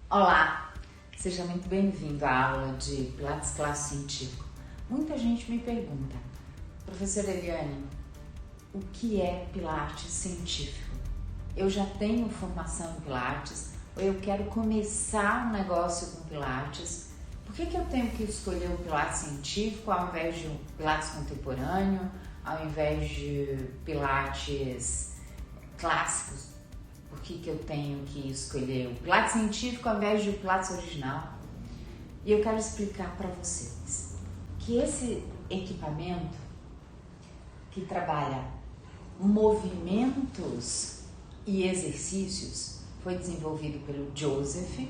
Olá, seja muito bem-vindo à aula de Pilates Classe Científico. Muita gente me pergunta, professora Eliane, o que é Pilates Científico? Eu já tenho formação em Pilates ou eu quero começar um negócio com Pilates? Por que eu tenho que escolher o Pilates Científico ao invés de um Pilates contemporâneo, ao invés de Pilates clássicos? Por que eu tenho que escolher o Pilates científico ao invés do Pilates original? E eu quero explicar para vocês que esse equipamento que trabalha movimentos e exercícios foi desenvolvido pelo Joseph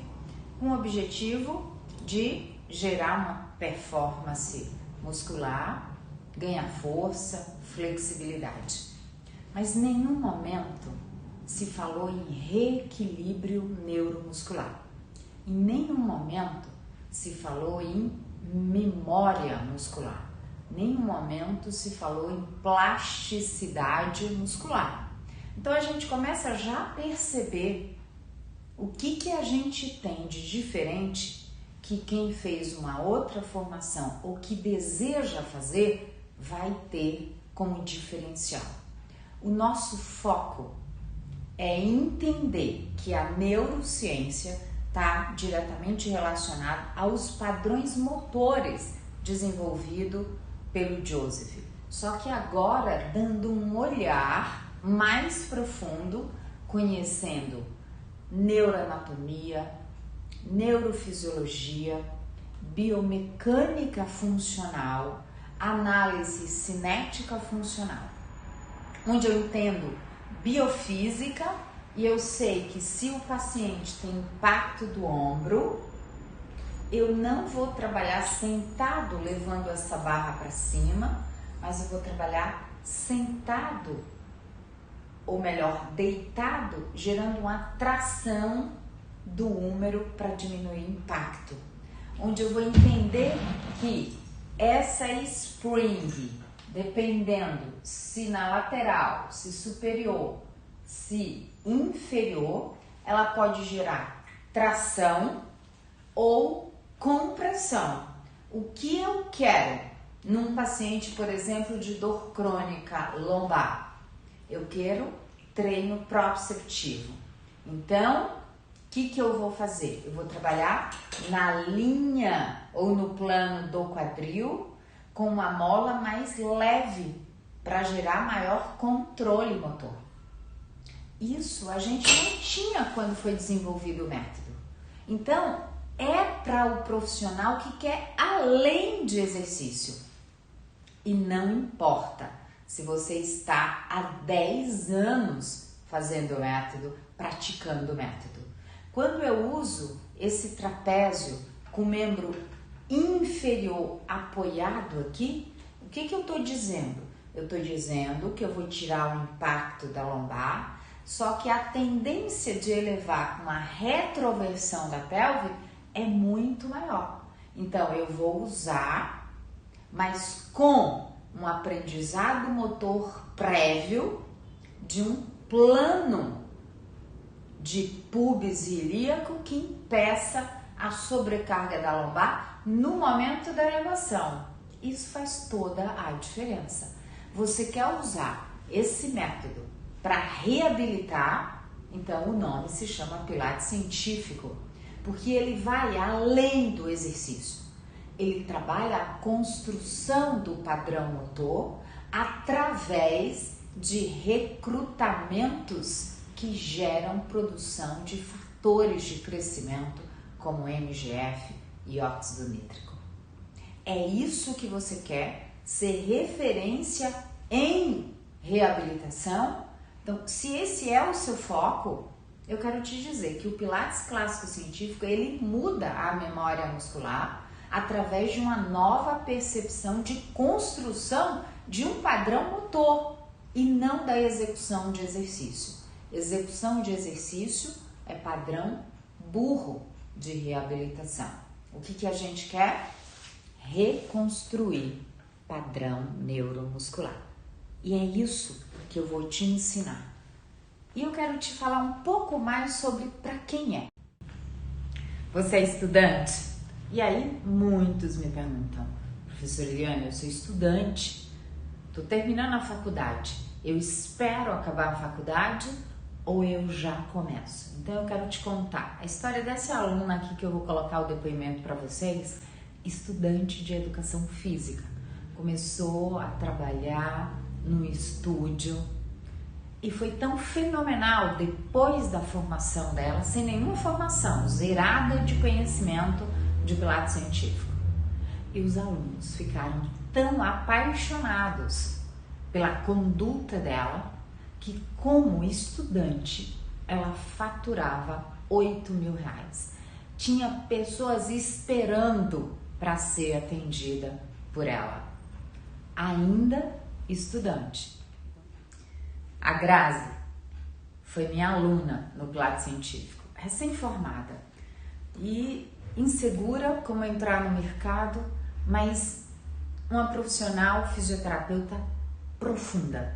com o objetivo de gerar uma performance muscular, ganhar força, flexibilidade. Mas em nenhum momento se falou em reequilíbrio neuromuscular. Em nenhum momento se falou em memória muscular. Em nenhum momento se falou em plasticidade muscular. Então a gente começa já a perceber o que a gente tem de diferente que quem fez uma outra formação ou que deseja fazer vai ter como diferencial. O nosso foco é entender que a neurociência está diretamente relacionada aos padrões motores desenvolvidos pelo Joseph. Só que agora dando um olhar mais profundo, conhecendo neuroanatomia, neurofisiologia, biomecânica funcional, análise cinética funcional, onde eu entendo biofísica e eu sei que se o paciente tem impacto do ombro, eu não vou trabalhar sentado levando essa barra para cima, mas eu vou trabalhar sentado, ou melhor, deitado, gerando uma tração do húmero para diminuir o impacto. Onde eu vou entender que essa spring, dependendo se na lateral, se superior, se inferior, ela pode gerar tração ou compressão. O que eu quero num paciente, por exemplo, de dor crônica lombar? Eu quero treino proprioceptivo. Então, o que eu vou fazer? Eu vou trabalhar na linha ou no plano do quadril, com uma mola mais leve para gerar maior controle motor. Isso a gente não tinha quando foi desenvolvido o método. Então, é para o profissional que quer além de exercício. E não importa se você está há 10 anos fazendo o método, praticando o método. Quando eu uso esse trapézio com o membro inferior apoiado aqui, o que eu estou dizendo? Eu estou dizendo que eu vou tirar o impacto da lombar, só que a tendência de elevar com a retroversão da pelve é muito maior. Então eu vou usar, mas com um aprendizado motor prévio de um plano de pubis ilíaco que impeça a sobrecarga da lombar no momento da elevação. Isso faz toda a diferença. Você quer usar esse método para reabilitar, então o nome se chama Pilates Científico, porque ele vai além do exercício. Ele trabalha a construção do padrão motor através de recrutamentos que geram produção de fatores de crescimento como MGF e óxido nítrico. É isso que você quer, ser referência em reabilitação? Então, se esse é o seu foco, eu quero te dizer que o Pilates Clássico Científico, ele muda a memória muscular através de uma nova percepção de construção de um padrão motor e não da execução de exercício. Execução de exercício é padrão burro de reabilitação. O que a gente quer? Reconstruir padrão neuromuscular. E é isso que eu vou te ensinar. E eu quero te falar um pouco mais sobre para quem é. Você é estudante? E aí muitos me perguntam, professora Eliane, eu sou estudante, estou terminando a faculdade, eu espero acabar a faculdade ou eu já começo? Então eu quero te contar a história dessa aluna aqui que eu vou colocar o depoimento para vocês, estudante de educação física. Começou a trabalhar no estúdio e foi tão fenomenal depois da formação dela, sem nenhuma formação, zerada de conhecimento de Pilates científico. E os alunos ficaram tão apaixonados pela conduta dela que, como estudante, ela faturava R$8.000. Tinha pessoas esperando para ser atendida por ela, ainda estudante. A Grazi foi minha aluna no Pilates científico, recém-formada e insegura como entrar no mercado, mas uma profissional fisioterapeuta profunda.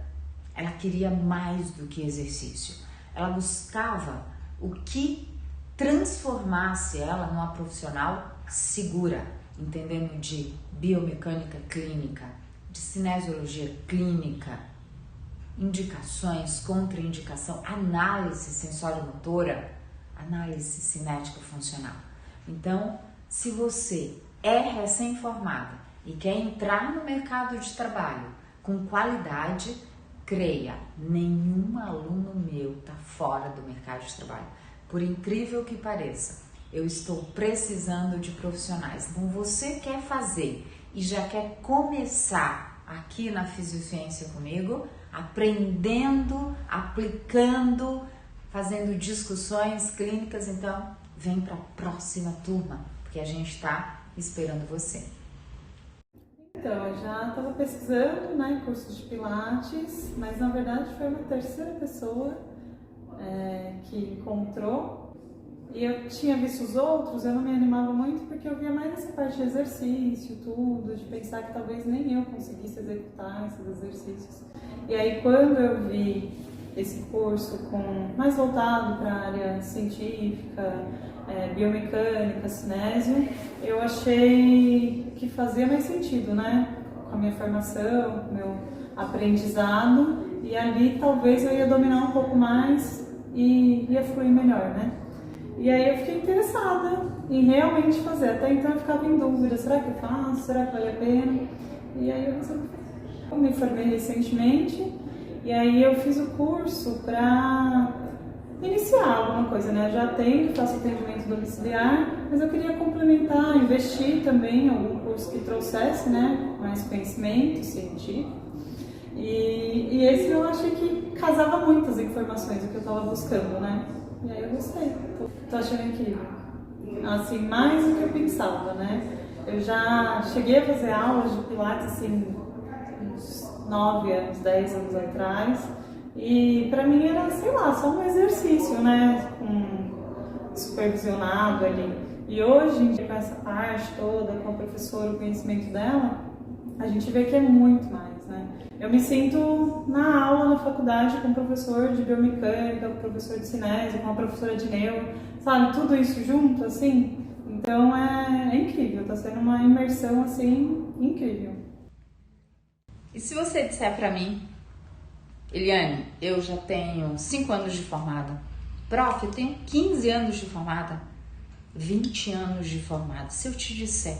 Ela queria mais do que exercício. Ela buscava o que transformasse ela numa profissional segura, entendendo de biomecânica clínica, de cinesiologia clínica, indicações, contraindicação, análise sensório-motora, análise cinética funcional. Então, se você é recém-formada e quer entrar no mercado de trabalho com qualidade, creia, nenhum aluno meu está fora do mercado de trabalho. Por incrível que pareça, eu estou precisando de profissionais. Então, você quer fazer e já quer começar aqui na Fisiociência comigo, aprendendo, aplicando, fazendo discussões clínicas, então vem para a próxima turma, porque a gente está esperando você. Então, eu já estava pesquisando, né, cursos de Pilates, mas na verdade foi uma terceira pessoa que encontrou. E eu tinha visto os outros, eu não me animava muito porque eu via mais essa parte de exercício, tudo, de pensar que talvez nem eu conseguisse executar esses exercícios. E aí quando eu vi esse curso mais voltado para a área científica, biomecânica, cinésio, eu achei que fazia mais sentido, né? Com a minha formação, com o meu aprendizado, e ali talvez eu ia dominar um pouco mais e ia fluir melhor, né? E aí eu fiquei interessada em realmente fazer. Até então eu ficava em dúvida, será que eu faço? Será que vale a pena? E aí eu resolvi fazer. Eu me formei recentemente e aí eu fiz o curso para iniciar alguma coisa, né? Eu já faço atendimento domiciliar, mas eu queria complementar, investir também em algum curso que trouxesse, né, mais conhecimento científico. E esse eu achei que casava muitas informações do que eu estava buscando, né? E aí eu gostei, tô achando incrível. Assim, mais do que eu pensava, né? Eu já cheguei a fazer aulas de Pilates, assim, uns 9 anos, 10 anos atrás. E pra mim era, sei lá, só um exercício, né? Supervisionado ali. E hoje, com essa parte toda, com a professora, o conhecimento dela, a gente vê que é muito mais, né? Eu me sinto na aula, na faculdade, com o professor de biomecânica, com o professor de cinésio, com a professora de neuro, sabe? Tudo isso junto, assim. Então é incrível, tá sendo uma imersão, assim, incrível. E se você disser pra mim, Eliane, eu já tenho 5 anos de formada, prof, eu tenho 15 anos de formada, 20 anos de formada, se eu te disser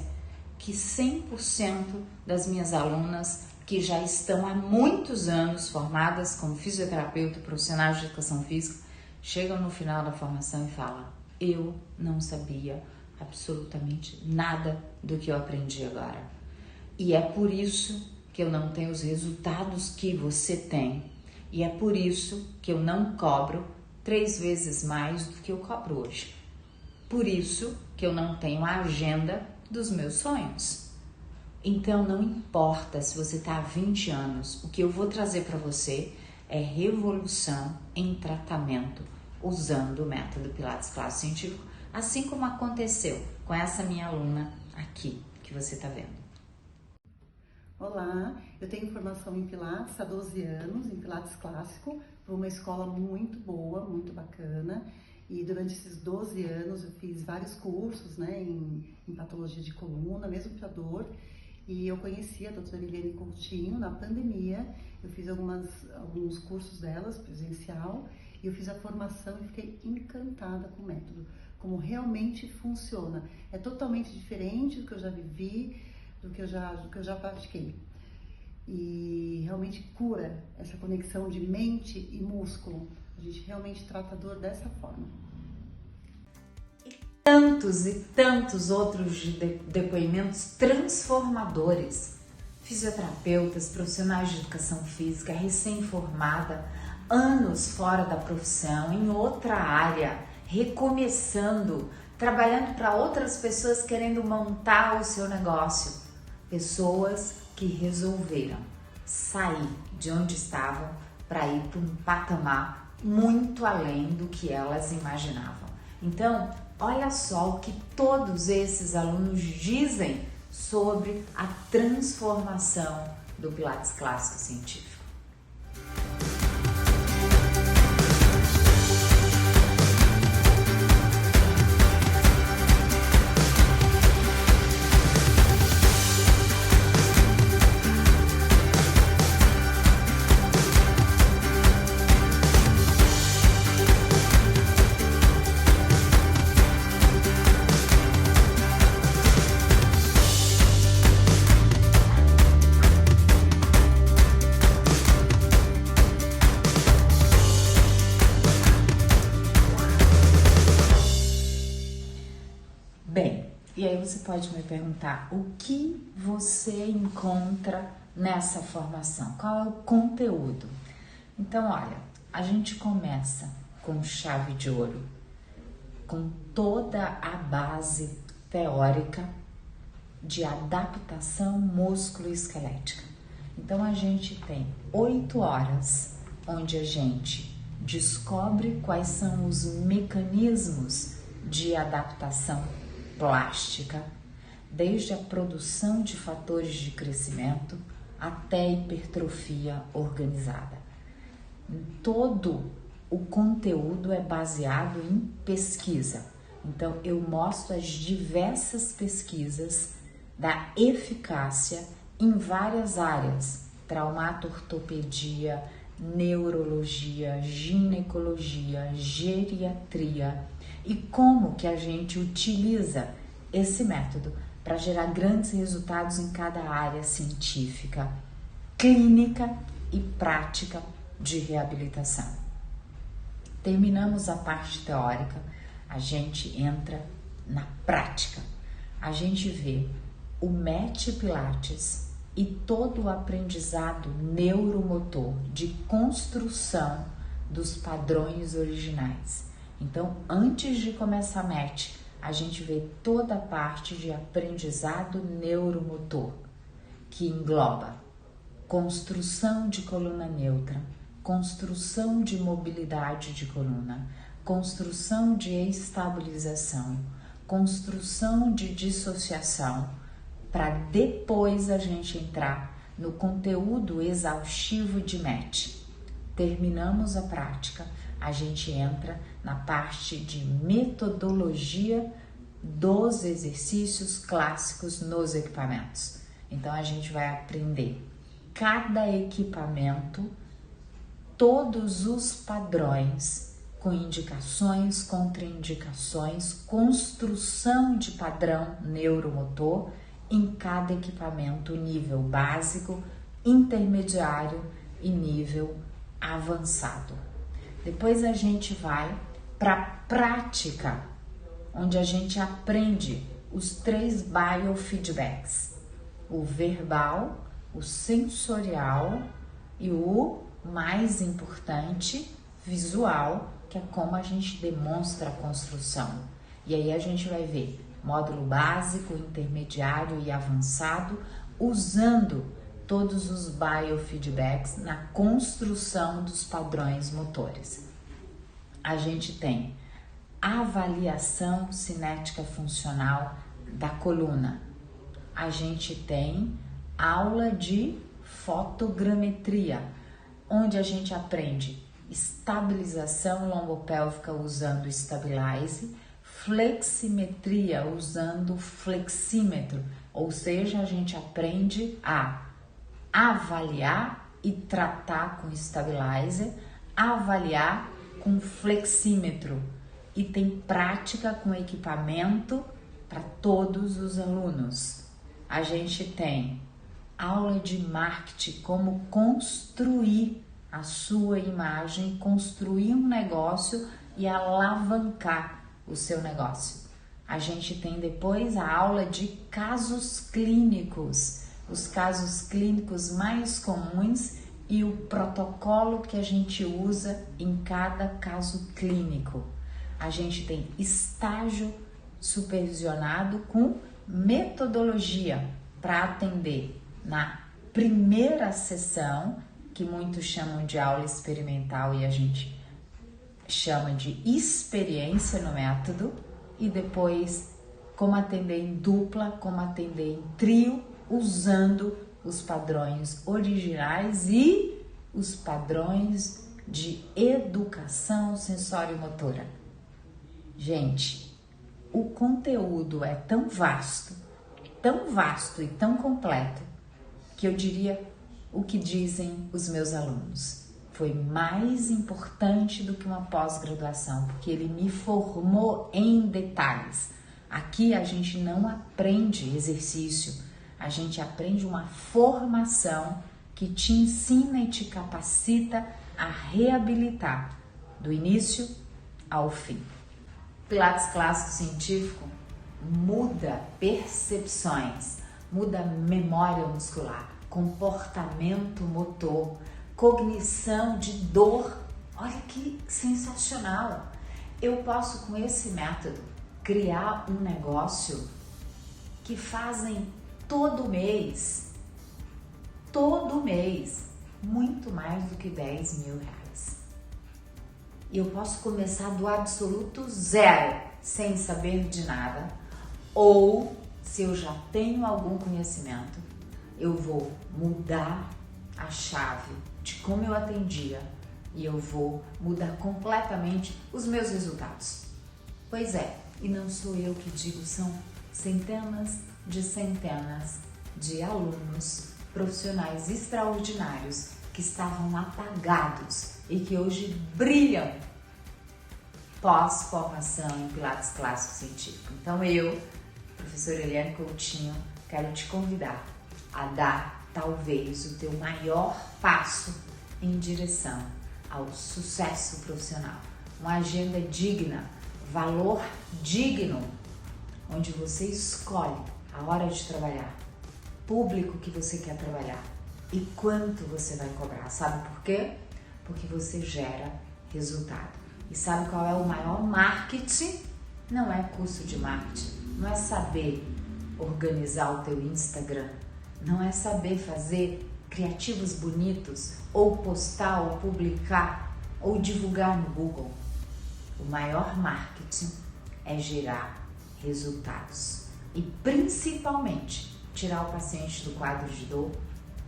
que 100% das minhas alunas que já estão há muitos anos formadas como fisioterapeuta, profissionais de educação física, chegam no final da formação e falam, eu não sabia absolutamente nada do que eu aprendi agora. E é por isso que eu não tenho os resultados que você tem. E é por isso que eu não cobro 3 vezes mais do que eu cobro hoje. Por isso que eu não tenho a agenda dos meus sonhos. Então não importa se você está há 20 anos, o que eu vou trazer para você é revolução em tratamento usando o método Pilates Clássico Científico, assim como aconteceu com essa minha aluna aqui que você está vendo. Olá, eu tenho formação em Pilates há 12 anos, em Pilates Clássico, por uma escola muito boa, muito bacana. E durante esses 12 anos eu fiz vários cursos, né, em patologia de coluna, mesmo para dor. E eu conheci a doutora Eliane Coutinho na pandemia. Eu fiz alguns cursos delas, presencial, e eu fiz a formação e fiquei encantada com o método, como realmente funciona. É totalmente diferente do que eu já vivi, do que eu já pratiquei. E realmente cura essa conexão de mente e músculo. A gente realmente trata a dor dessa forma. E tantos outros depoimentos transformadores. Fisioterapeutas, profissionais de educação física, recém-formada, anos fora da profissão, em outra área, recomeçando, trabalhando para outras pessoas querendo montar o seu negócio. Pessoas que resolveram sair de onde estavam para ir para um patamar muito além do que elas imaginavam. Então, olha só o que todos esses alunos dizem sobre a transformação do Pilates Clássico Científico. Bem, e aí você pode me perguntar, o que você encontra nessa formação? Qual é o conteúdo? Então, olha, a gente começa com chave de ouro, com toda a base teórica de adaptação músculo-esquelética. Então, a gente tem 8 horas onde a gente descobre quais são os mecanismos de adaptação plástica, desde a produção de fatores de crescimento até a hipertrofia organizada. Todo o conteúdo é baseado em pesquisa. Então, eu mostro as diversas pesquisas da eficácia em várias áreas: traumato-ortopedia, neurologia, ginecologia, geriatria, e como que a gente utiliza esse método para gerar grandes resultados em cada área científica, clínica e prática de reabilitação. Terminamos a parte teórica, a gente entra na prática. A gente vê o MET Pilates e todo o aprendizado neuromotor de construção dos padrões originais. Então, antes de começar a MET, a gente vê toda a parte de aprendizado neuromotor, que engloba construção de coluna neutra, construção de mobilidade de coluna, construção de estabilização, construção de dissociação, para depois a gente entrar no conteúdo exaustivo de MET. Terminamos a prática, a gente entra na parte de metodologia dos exercícios clássicos nos equipamentos. Então, a gente vai aprender cada equipamento, todos os padrões, com indicações, contraindicações, construção de padrão neuromotor em cada equipamento, nível básico, intermediário e nível avançado. Depois a gente vai para a prática, onde a gente aprende os 3 biofeedbacks: o verbal, o sensorial e o mais importante, visual, que é como a gente demonstra a construção. E aí a gente vai ver módulo básico, intermediário e avançado, usando todos os biofeedbacks na construção dos padrões motores. A gente tem avaliação cinética funcional da coluna. A gente tem aula de fotogrametria, onde a gente aprende estabilização lombopélvica usando o Stabilize, fleximetria usando o flexímetro, ou seja, a gente aprende a avaliar e tratar com Stabilizer, avaliar com flexímetro e tem prática com equipamento para todos os alunos. A gente tem aula de marketing, como construir a sua imagem, construir um negócio e alavancar o seu negócio. A gente tem depois a aula de casos clínicos, os casos clínicos mais comuns e o protocolo que a gente usa em cada caso clínico. A gente tem estágio supervisionado com metodologia para atender na primeira sessão, que muitos chamam de aula experimental e a gente chama de experiência no método, e depois como atender em dupla, como atender em trio, usando os padrões originais e os padrões de educação sensório-motora. Gente, o conteúdo é tão vasto e tão completo que eu diria o que dizem os meus alunos. Foi mais importante do que uma pós-graduação, porque ele me formou em detalhes. Aqui a gente não aprende exercício, a gente aprende uma formação que te ensina e te capacita a reabilitar do início ao fim. Pilates clássico científico muda percepções, muda memória muscular, comportamento motor, cognição de dor. Olha que sensacional! Eu posso, com esse método, criar um negócio que fazem todo mês, muito mais do que 10 mil reais. E eu posso começar do absoluto zero, sem saber de nada, ou se eu já tenho algum conhecimento, eu vou mudar a chave de como eu atendia e eu vou mudar completamente os meus resultados. Pois é, e não sou eu que digo, são centenas de alunos profissionais extraordinários que estavam apagados e que hoje brilham pós-formação em Pilates Clássico Científico. Então eu, professora Eliane Coutinho, quero te convidar a dar talvez o teu maior passo em direção ao sucesso profissional. Uma agenda digna, valor digno, onde você escolhe a hora de trabalhar, público que você quer trabalhar e quanto você vai cobrar. Sabe por quê? Porque você gera resultado. E sabe qual é o maior marketing? Não é curso de marketing, não é saber organizar o teu Instagram, não é saber fazer criativos bonitos, ou postar, ou publicar, ou divulgar no Google. O maior marketing é gerar resultados e principalmente tirar o paciente do quadro de dor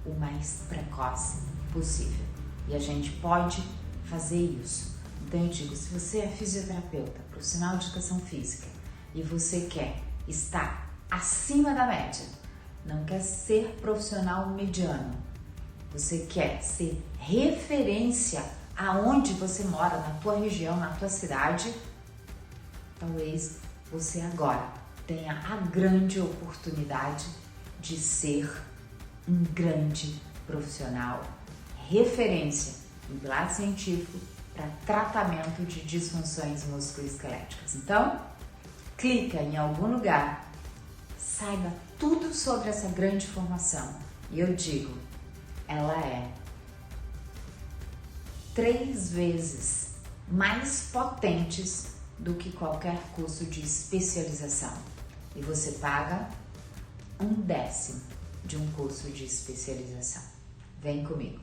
o mais precoce possível. E a gente pode fazer isso. Então eu digo, se você é fisioterapeuta, profissional de educação física e você quer estar acima da média, não quer ser profissional mediano, você quer ser referência aonde você mora, na tua região, na tua cidade, talvez você agora tenha a grande oportunidade de ser um grande profissional, referência em Pilates científico para tratamento de disfunções musculoesqueléticas. Então, clica em algum lugar, saiba tudo sobre essa grande formação. E eu digo, ela é 3 vezes mais potentes do que qualquer curso de especialização. E você paga 1/10 de um curso de especialização. Vem comigo!